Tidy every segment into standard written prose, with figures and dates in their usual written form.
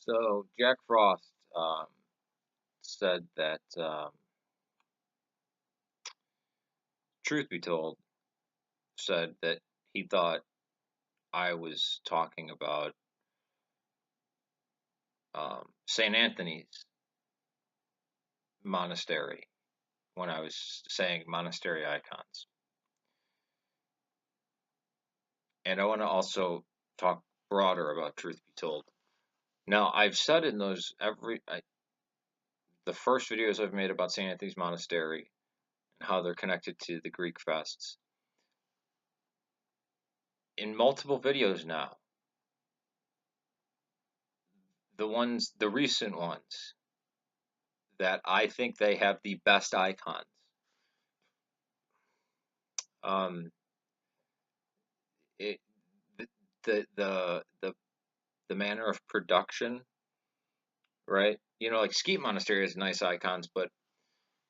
So Jack Frost said that Truth Be Told said that he thought I was talking about St. Anthony's monastery when I was saying monastery icons. And I want to also talk broader about Truth Be Told. Now, I've said in those the first videos I've made about St. Anthony's Monastery and how they're connected to the Greek fests. In multiple videos now, the recent ones, that I think they have the best icons. It, the manner of production, right? You know, like Skeet Monastery has nice icons, but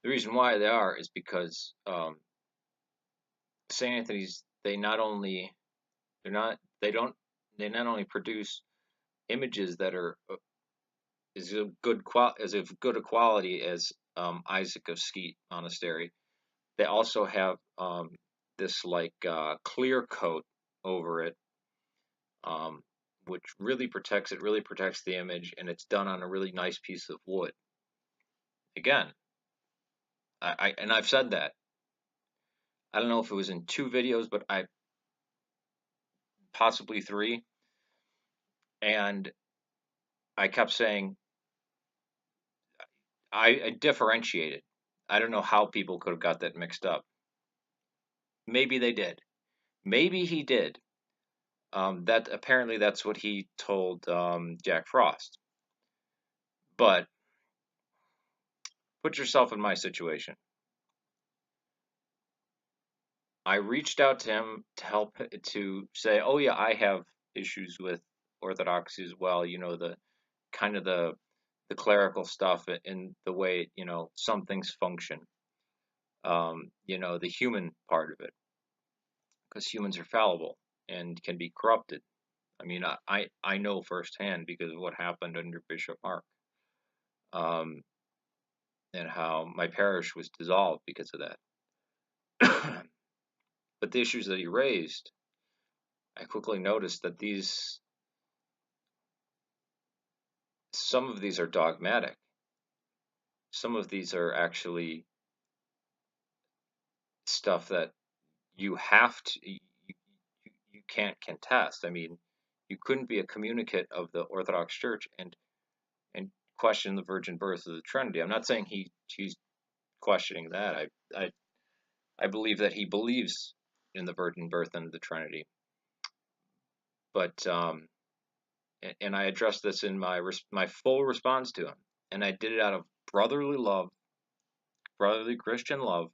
the reason why they are is because St. Anthony's they not only produce images that are as good a quality as Isaac of Skeet Monastery. They also have this like clear coat over it, which really protects it. Really protects the image, and it's done on a really nice piece of wood. Again, I've said that. I don't know if it was in 2 videos, but possibly 3, and I kept saying I differentiated. I don't know how people could have got that mixed up. Maybe they did. Maybe he did. That apparently that's what he told Jack Frost. But put yourself in my situation. I reached out to him to help to say, oh yeah, I have issues with orthodoxy as well. You know, the kind of the clerical stuff in the way, you know, some things function. You know, the human part of it, because humans are fallible and can be corrupted. I mean, I know firsthand because of what happened under Bishop Mark, and how my parish was dissolved because of that. But the issues that he raised, I quickly noticed that some of these are dogmatic. Some of these are actually stuff that you can't contest. I mean, you couldn't be a communicant of the Orthodox Church and question the virgin birth of the Trinity. I'm not saying he's questioning that. I believe that he believes in the virgin birth and the Trinity. But and I addressed this in my full response to him, and I did it out of brotherly love, brotherly Christian love.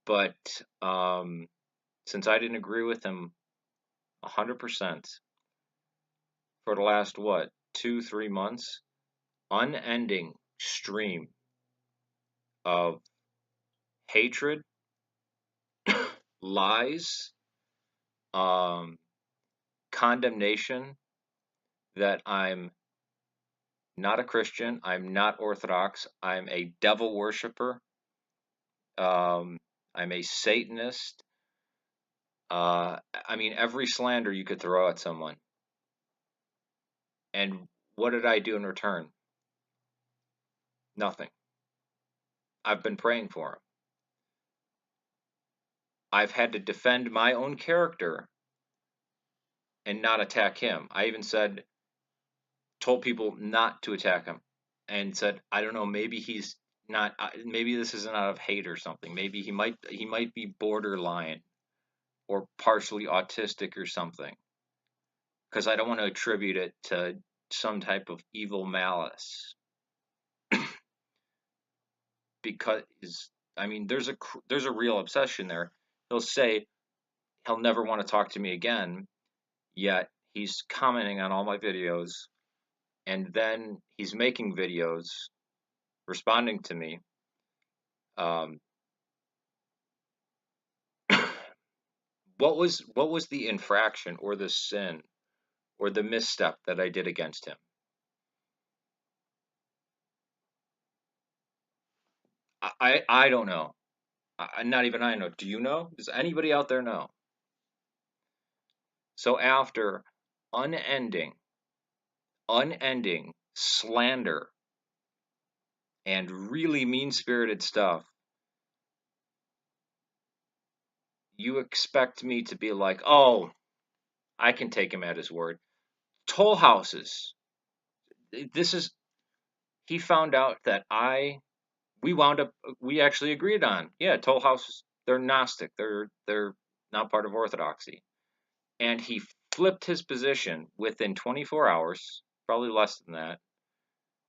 But since I didn't agree with him 100% for the last 2-3 months, unending stream of hatred, lies, condemnation that I'm not a Christian, I'm not Orthodox, I'm a devil worshiper, I'm a Satanist. I mean, every slander you could throw at someone. And what did I do in return? Nothing. I've been praying for him. I've had to defend my own character and not attack him. I even told people not to attack him, and said, I don't know, maybe he's not, maybe this isn't out of hate or something. Maybe he might be borderline or partially autistic or something, because I don't want to attribute it to some type of evil malice. Because I mean, there's a real obsession there. He'll say he'll never want to talk to me again, yet he's commenting on all my videos, and then he's making videos responding to me. What was the infraction or the sin or the misstep that I did against him? I don't know. Not even I know. Do you know? Does anybody out there know? So after unending, unending slander and really mean-spirited stuff, you expect me to be like, oh, I can take him at his word. Toll houses. This is, he found out that we actually agreed on, yeah, toll houses, they're Gnostic. They're not part of Orthodoxy. And he flipped his position within 24 hours, probably less than that.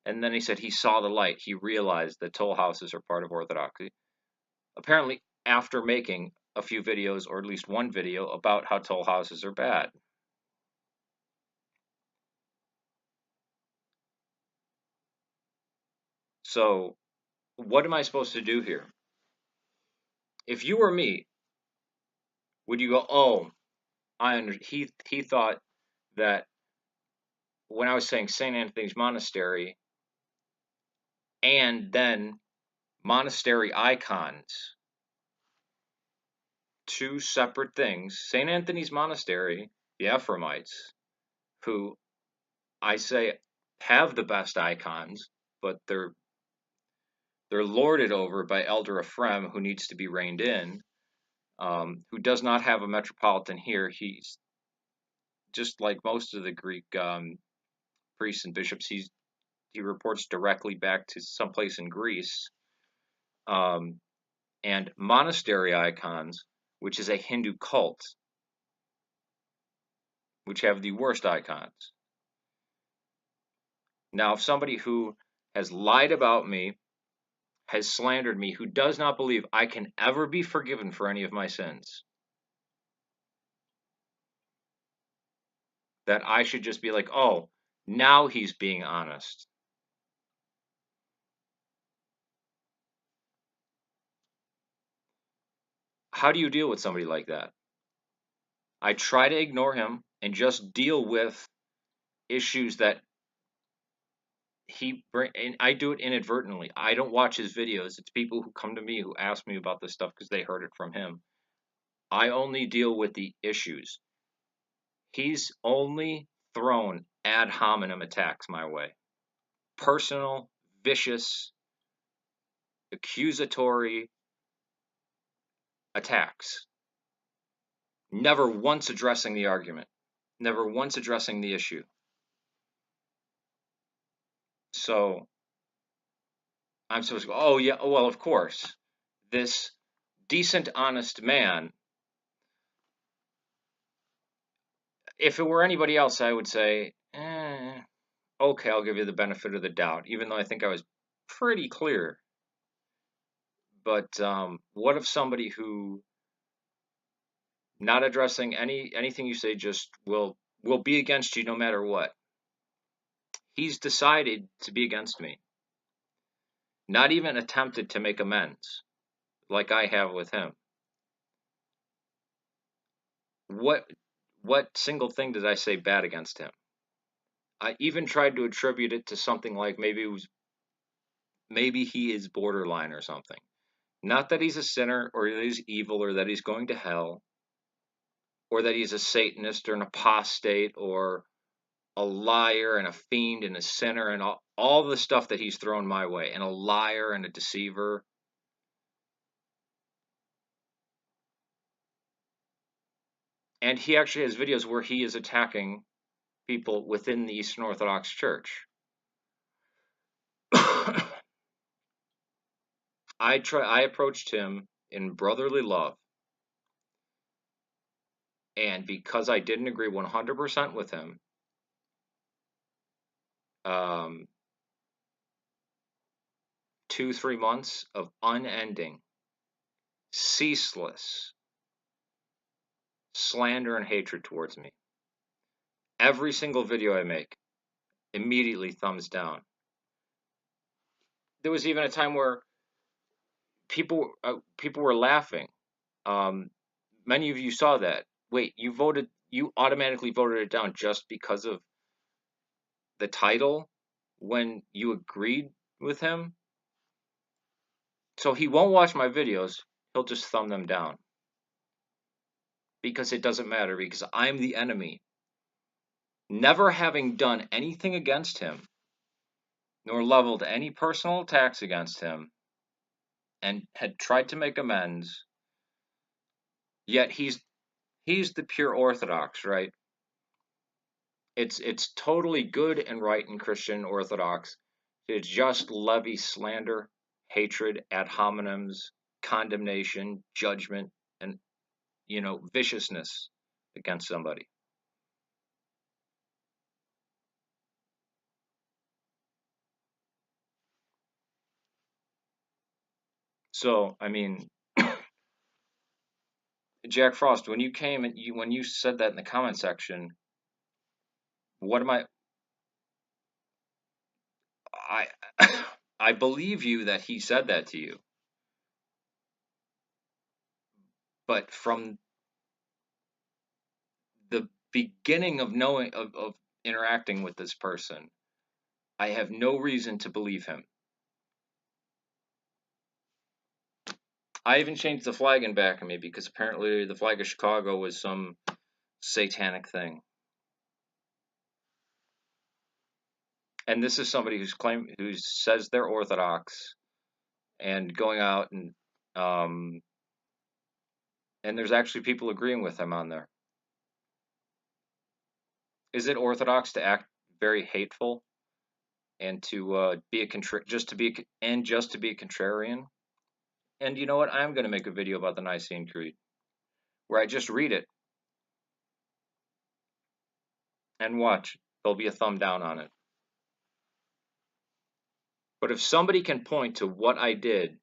And then he said he saw the light. He realized that toll houses are part of Orthodoxy. Apparently, after making a few videos, or at least one video, about how toll houses are bad. So, what am I supposed to do here? If you were me, would you go, oh, he thought that when I was saying St. Anthony's Monastery and then monastery icons, two separate things. St. Anthony's Monastery, the Ephraimites, who I say have the best icons, but they're lorded over by Elder Ephraim, who needs to be reined in, who does not have a metropolitan here. He's just like most of the Greek priests and bishops. He reports directly back to someplace in Greece. And monastery icons, which is a Hindu cult, which have the worst icons. Now, if somebody who has lied about me, has slandered me, who does not believe I can ever be forgiven for any of my sins, that I should just be like, oh, now he's being honest. How do you deal with somebody like that? I try to ignore him and just deal with issues that and I do it inadvertently. I don't watch his videos. It's people who come to me who ask me about this stuff because they heard it from him. I only deal with the issues. He's only thrown ad hominem attacks my way. Personal, vicious, accusatory attacks. Never once addressing the argument. Never once addressing the issue. So I'm supposed to go, oh yeah, well, of course. This decent, honest man, if it were anybody else, I would say, okay, I'll give you the benefit of the doubt, even though I think I was pretty clear. But what if somebody who, not addressing anything you say, just will be against you no matter what? He's decided to be against me. Not even attempted to make amends, like I have with him. What single thing did I say bad against him? I even tried to attribute it to something like maybe he is borderline or something. Not that he's a sinner or that he's evil or that he's going to hell or that he's a Satanist or an apostate or a liar and a fiend and a sinner and all the stuff that he's thrown my way, and a liar and a deceiver. And he actually has videos where he is attacking people within the Eastern Orthodox Church. I approached him in brotherly love, and because I didn't agree 100% with him, 2-3 months of unending, ceaseless slander and hatred towards me. Every single video I make, immediately thumbs down. There was even a time where people were laughing. Many of you saw that. Wait, you automatically voted it down just because of the title when you agreed with him? So he won't watch my videos. He'll just thumb them down. Because it doesn't matter, because I'm the enemy. Never having done anything against him, nor leveled any personal attacks against him, and had tried to make amends, yet he's the pure Orthodox, right? It's totally good and right in Christian Orthodox to just levy slander, hatred, ad hominems, condemnation, judgment, and viciousness against somebody. So, I mean, Jack Frost, when you came and when you said that in the comment section, what am I I believe you that he said that to you, but from the beginning of knowing of interacting with this person, I have no reason to believe him. I even changed the flag in back of me because apparently the flag of Chicago was some satanic thing. And this is somebody who says they're Orthodox and going out and there's actually people agreeing with him on there. Is it Orthodox to act very hateful and to be a just to be a contrarian? And you know what? I'm going to make a video about the Nicene Creed where I just read it and watch. There'll be a thumb down on it. But if somebody can point to what I did,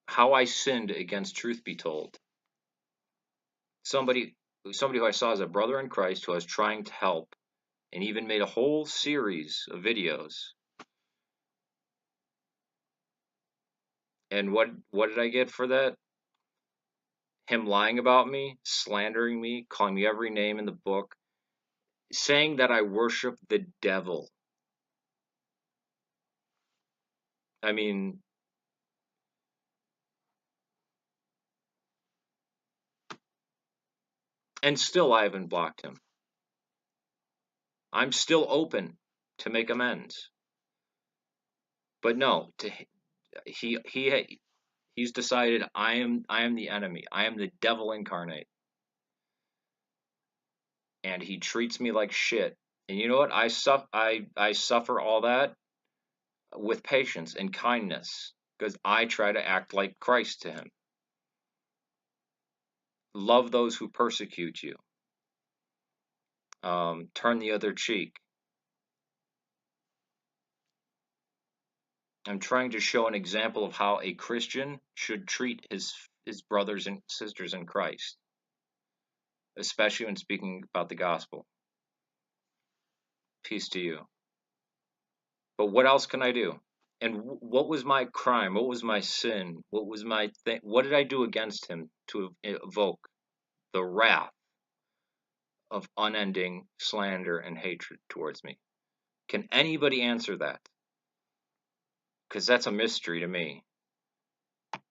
how I sinned against truth be told, somebody who I saw as a brother in Christ who I was trying to help and even made a whole series of videos. And what did I get for that? Him lying about me, slandering me, calling me every name in the book, saying that I worship the devil. I mean, and still I haven't blocked him. I'm still open to make amends. But no, he's decided I am the enemy. I am the devil incarnate. And he treats me like shit. And you know what? I suffer all that with patience and kindness because I try to act like Christ to him. Love those who persecute you. Turn the other cheek. I'm trying to show an example of how a Christian should treat his brothers and sisters in Christ, especially when speaking about the gospel. Peace to you. But what else can I do? And what was my crime? What was my sin? What was my thing? What did I do against him to evoke the wrath of unending slander and hatred towards me? Can anybody answer that? Because that's a mystery to me.